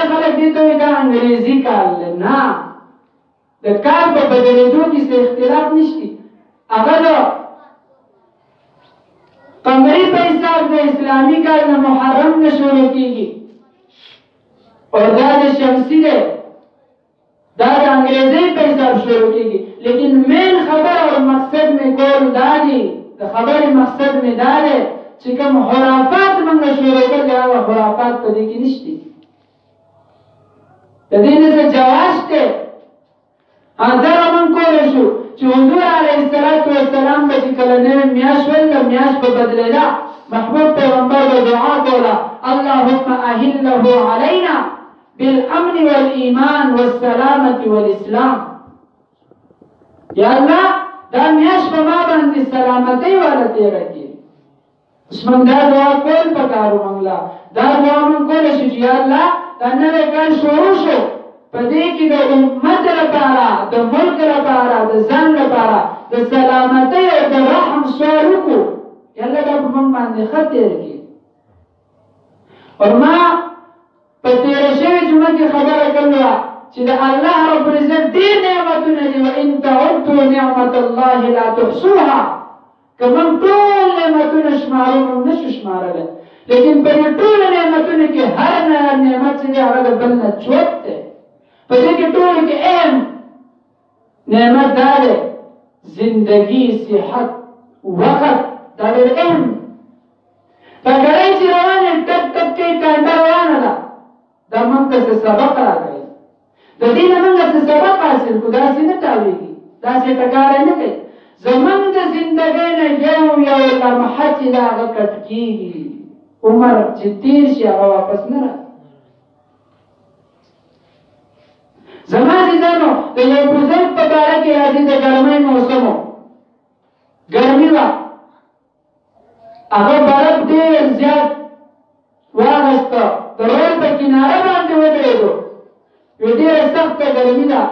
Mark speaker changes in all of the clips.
Speaker 1: ډېر خلک دې ته وایي دا انګریزي کال دی. نه، د کال په بدلېدو کې څه اختلاف نشته. هغه د قمري په حساب د اسلامي کال نه محرم نه شروع کېږي او دا د شمسي دی، دا د انګریزي په حساب شروع کېږي. لیکن مین خبر او مقصد مې کول دا دی، د خبرې مقصد مې دا دی چې کوم خرافات موږ شروع کړي هغه خرافات په دې کې نشته. د دې نه څه جواز دی. دغه موږ کولی شو چې حضور علیه السلام به چې کله نوې میاشت ویله میاشت به بدلېده، محبوب پیغمبر به دعا کوله اللهم اهله علینا بالامن والایمان والسلامة والاسلام. یا الله دا میاشت په ما باندې سلامتۍ والا تېره کړي. اوس موږ دا دعا کول پکار وو. موږ دا دعا موږ کولی شو چې یا الله دا نوی کال شروع شو، په دې کې د امت لپاره، د ملک لپاره، د ځان لپاره د سلامتۍ او د رحم سوال وکړو. یا الله دا په موږ باندې ښه تېر کړي. او ما په تېره شوې جمعه کې خبره کړې وه چې د الله رب العزت ډېر نعمتونه دي. وان تعدوا نعمت الله لا تحصوها. که موږ ټول نعمتونه شمارو موږ نشو شمارلی، لیکن په دې ټولو نعمتونو کې هر نعمت چې دی هغه د بل نه چوت دی. په دې کې ټولو کې اهم نعمت دا دی زندگی، صحت، وقت. دا ډېر اهم. په ګړۍ چې روان یم ټک ټک کوي، ټانټه روانه ده، دا موږ ته څه سبق راکوي. د دې نه موږ څه سبق حاصل کړو. داسې نه تاویږي، داسې ټکاری نه کوي. زموږ د زندګۍ نه یو لمحه چې ده هغه کټ کېږي، عمر چې تېر شي هغه واپس نه راځي. زما عزیزانو د یو بزرګ په باره کې راځي، د ګرمۍ موسم و، ګرمي وه، هغه برف ډېر زیات واغسته، د رول په کناره باندې ودرېدو. وی ډېره سخته ګرمي ده،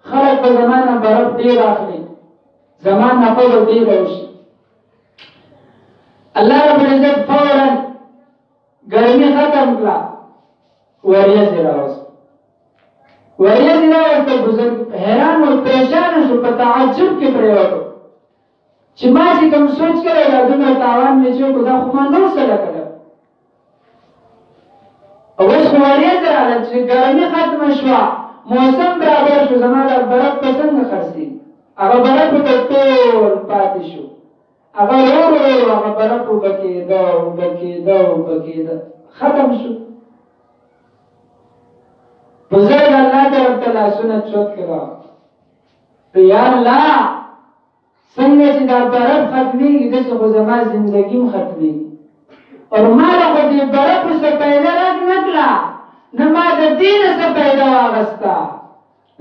Speaker 1: خلک په زما نه برف ډېر اخلي، زما نفع به ډېره وشي. الله رب العزت فورا ګرمي ختم کړه، وریځې راوسته. وریځې راوسته، بزرګ حیران و پریشانه شو، په تعجب کې پرېوتو چې ما چې کوم سوچ کړی دا دومره تاوان مې چې وکړو دا خو ما نه وسله کړی. او اوس خو وریځې راغله چې ګرمي ختمه شوه، موسم برابر شو، زما دا برف به څنګه خرڅېږي؟ هغه برف ته ټول پاتې شو، هغه ورو ورو هغه برف اوبه کېده اوبه کېده اوبه کېده، ختم شو. بزرګ الله طرف ته لاسونه چوت کړه، یا الله څنګه چې دا برف ختمېږي داسې خو زما زندګي هم ختمېږي. او ما له خو دې برفو څه پیدا رد نه کړه، نه ما د دې نه څه پیدا واغسته.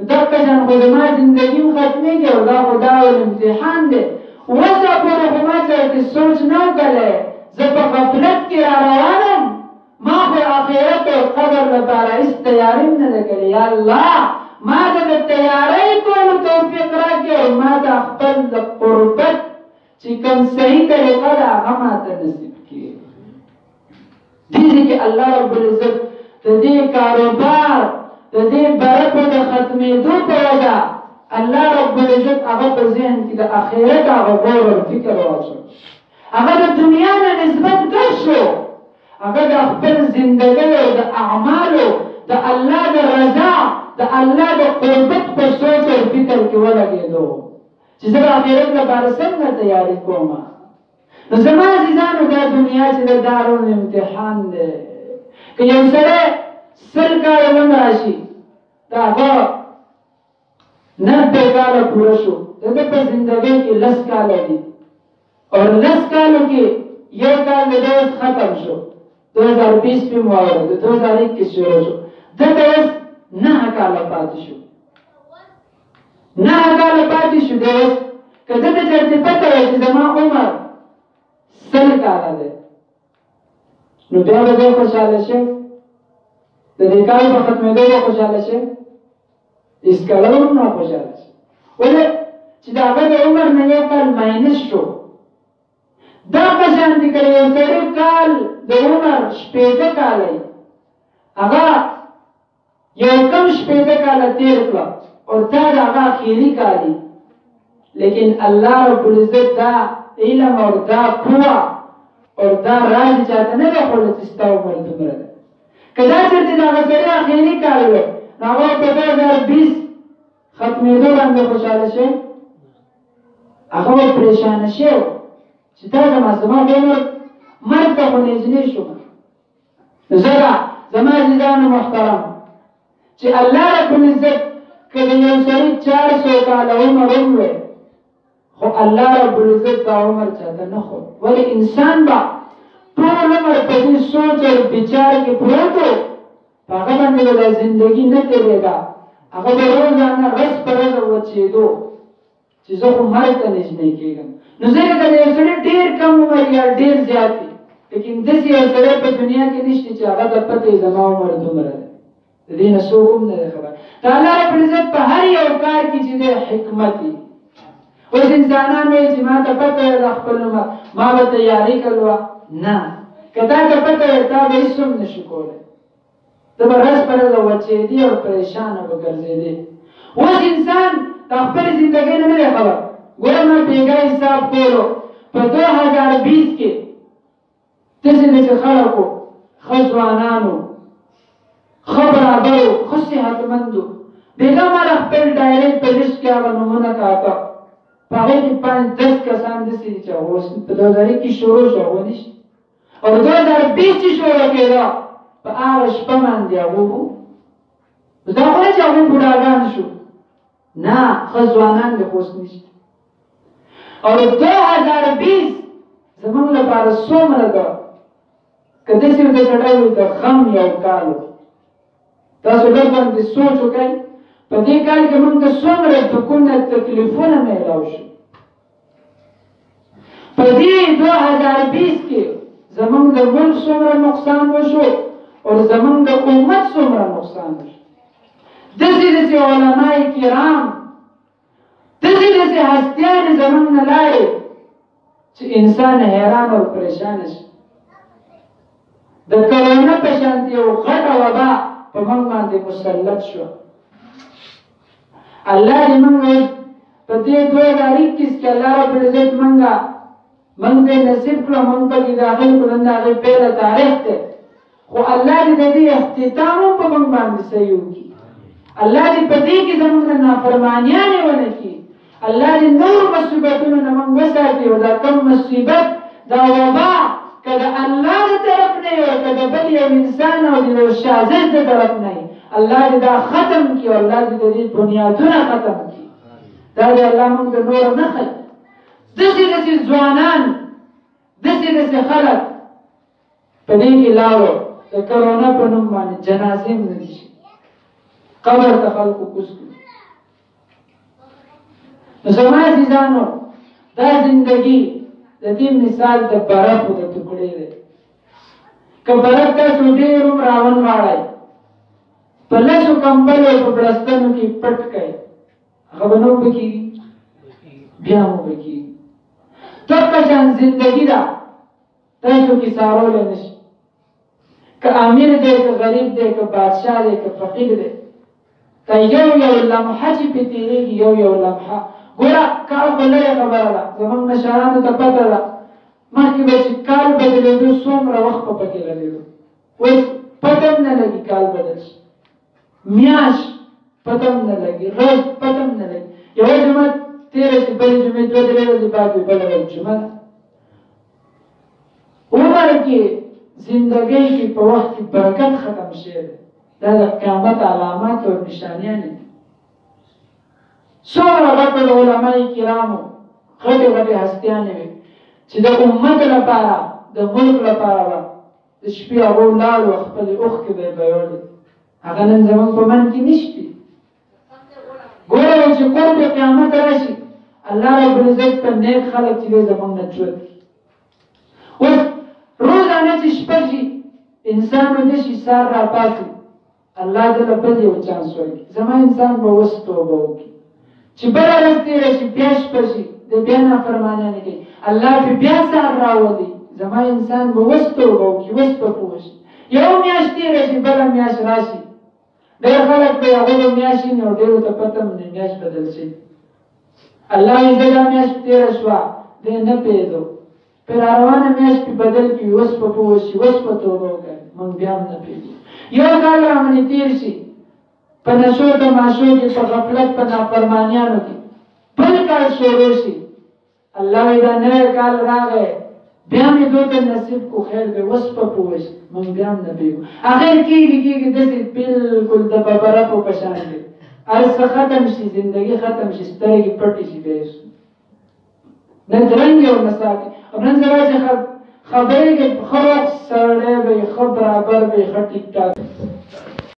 Speaker 1: دغه شان خو زما زندګي هم ختمېږي او دا خو دا ول امتحان دی. اوسه پورې خو ما چېرته سوچ نه و کړی، زه په غفلت کې را روان یم، ما خو آخرت او قبر لپاره هېڅ تیاري هم نه ده کړې. یا الله ما ته د تیارۍ کولو توفیق راکړې او ما ته خپل د قربت چې کوم صحیح طریقه ده هغه ما ته نصیب کړي. دې کې الله رب العزت د دې کاروبار د دې برکو د ختمېدو په وجه الله رب العزت هغه په ذهن کې د آخرت هغه غور او فکر واچوي. هغه د دنیا نه نسبت کړ شو، هغه د خپل زندګۍ او د اعمالو د الله د رضا د الله د قربت په سوچ او فکر کې ولګېدو چې زه د آخرت لپاره څنګه تیاری کوم. نو زما عزیزانو دا دنیا چې د دارالامتحان دی. که یو سړی 100 کاله هم راشي د هغه 90 کاله پوره شو، د ده په زندګۍ کې 10 کاله دي او 10 کالو کې یو کال د ده اوس ختم شو، 2020 پې مو واوره، د 2021 شروع شو، ده ته اوس 9 کاله پاتې شو. 9 کاله پاتې شو دی. اوس که ده ته چېرته پته وای چې زما عمر 100 کاله دی، نو بیا به دی خوشحاله شي؟ د دې کال په ختمېدو به خوشحاله شي؟ هېڅکله هم نه خوشحاله شي. ولې چې د هغه د عمر نه یو کال ماینس شو. دا په شان دي که یو سړي کال د عمر 60 کاله هغه یو کم شپېته کاله تېر کړه او دا د هغه اخري کال دي، لیکن الله رب العزت دا علم او دا قوه او دا راز چاته نه راښولی چې ستا عمر دومره ده. که دا چېرته د هغه سړي اخري کال وی نو هغه په 2020 ختمېدو باندې خوشحاله شي، هغه به پریشانه شي چې دا زما عمر مرګ ته خو نږدې شوم. نو ځکه زما عزیزانو محترم چې الله رب العزت که د یو سړي 400 کاله عمر ووی خو الله رب العزت دا عمر چاته نه ښود، ولې انسان به ټول عمر په دې سوچ او بچار کې پروت و، په هغه باندې به دا زندګي نه تېرېده، هغه به روزانه ورځ په ورځ وچېدو چې زه خو مرګ ته نږدې کېږم. نو ځکه که د یو سړي ډېر کم عمر یا ډېر زیات وي، لیکن داسې یو سړی په دنیا کې نشته چې هغه ته پته وي زما عمر دومره دی، د دې نه څوک هم نه دی خبر. د الله رب العزت په هر یو کار کې چې دی حکمت وي. اوس انسانان وایي چې ما ته پته وي د خپل عمر ما به تیاري کړله، نه، که تا ته پته وي تا به هېڅ هم نه شو کولی، ته به ورځ په ورځ وچېدې او پریشانه به ګرځېدې. اوس انسان د خپلې زندګۍ نه نه دی خبر. ګوره ما بېګا حساب کولو په 2020 کې داسې داسې خلکو، ښه ځوانانو، ښه برابرو، ښه صحتمندو، بېګا ما د خپل ډایرۍ په لیست کې هغه نومونه کاته، په هغې کې 5-10 کسان داسې دي چې هغه اوس په 2001 کې شروع شو، هغه نشته، او 2020 چې شروع کېده په هغه شپه باندې هغه وو. دا خو نه چې هغوی بوډاګان شو، نه، ښه ځوانان دي خو اوس نشته. او 2020 زموږ لپاره څومره ده، که داسې ورته سړی وي د غم یو کال و. تاسو لږ باندې سوچ وکړئ په دې کال کې موږ ته څومره دکونه تکلیفونه میلاو شو. په دې 2020 کې زموږ د ملک څومره نقصان وشو او زموږ د امت څومره نقصان وشو. داسې داسې علماء کرام، داسې داسې هستیانې زموږ نه لاړې چې انسان حیران او پریشانه شي. د کرونا په شانتې یو غټه وبا په موږ باندې مسلط شو. الله دې موږ په دې 2021 کې الله رب العزت موږ دې نصیب کړو، موږ پکې داخل کړو، د هغې پیله تاریخ دی، خو الله دې د دې اختتام هم په موږ باندې صحیح وکړي. الله دې په دې کې زموږ نه نافرمانیانې ونه کړي. الله دې نور مصیبتونو نه موږ وساتي، او دا کوم مصیبت دا وبا که د الله د طرف نه وي او که د بل یو انسان او د یو شازش د طرف نه وي، الله دې دا ختم کړي او الله دې د دې بنیادونه ختم کړي. دا دې الله موږ ته نور نه ښیي. داسې داسې ځوانان، داسې داسې خلک په دې کې لاړو د کرونا په نوم باندې جنازې هم نه دي شي، قبر ته خلکو کوز کړي. نو زما عزیزانو دا زندګي د دې مثال د برفو د ټوکړې دی. که برف تاسو ډېر هم راونغاړئ، په لسو کمبلو په بړستنو کې پټ کړئ، هغه به نه اوبه کېږي، بیا هم اوبه کېږي. دغه شان زندګي ده، تاسو کې څارولی نه شي. که امیر دی، که غریب دی، که بادشاه دی، که فقیر دی، که یو لمحه چې پې تېرېږي، یو لمحه. ګوره کال خو لرې خبره ده، زموږ مشرانو ته پته ده مخکې به چې کال بدلېدو څومره وخت به پکې لګېدو، اوس پته هم نه لګي کال بدل شي، میاشت پته هم نه لګي، ورځ پته هم نه لګي. یوه جمعه تېره شي، بلې جمعې 2-3 ورځې بعد وي بله ورځ جمعه ده. عمر کې زندګۍ کې په وخت کې برکت ختم شوی دی. دا د قیامت علامات او نشانیانې دي. څومره غټ علماء کرامو، غټې غټې هستیانې وي چې د امت لپاره، د ملک لپاره به د شپې هغو لاړو خپلې اوښکې به یې بهولې، هغه نن زموږ په من کې نشته. ګوره چې قرب قیامت راشي، الله رب العزت په نیک خلک چې دی زموږ نه ژوند کړي. اوس روزانه چې شپه شي انسان ویده شي، سهار راپاڅي، الله دله بل یو چانس ورکړي، زما انسان به اوس توبه وکړي. چې بله ورځ تېره شي، بیا شپه شي، د بیا نافرمانیانې کوي، الله پې بیا سهار راولي، زما انسان به اوس توبه وکړي، اوس به پوه شي. یو میاشت تېره شي، بله میاشت راشي، ډېر خلک به هغو به میاشتې نو ډېرو ته پته هم نه میاشت بدل شي الله وایي زه دا میاشت تېره شوه دی نه پوهېدو په راروانه میاشت پې بدل کړي اوس به پوه شي اوس به توبه وکړي موږ بیا هم نه پوهېږو یو کال رامنې تېر شي په نشو تماشو کې په غفلت په نافرمانیانو کې بل کال شروع شي الله وایي دا نوی کال راغی بیا مې دو ته نصیب کو خیر دی اوس به پوه شي موږ بیا هم نه پوهېږو اخر کېږي داسې بلکل د ببرکو په شان دی هر څه ختم شي زندګي ختم شي سترګې پټې شي بیا شي نن رنګ یې ورنه ساتي او نن سبا چې خبرې کې ښه وخت سړی به یې ښه برابر به یې ښه ټیک ټاک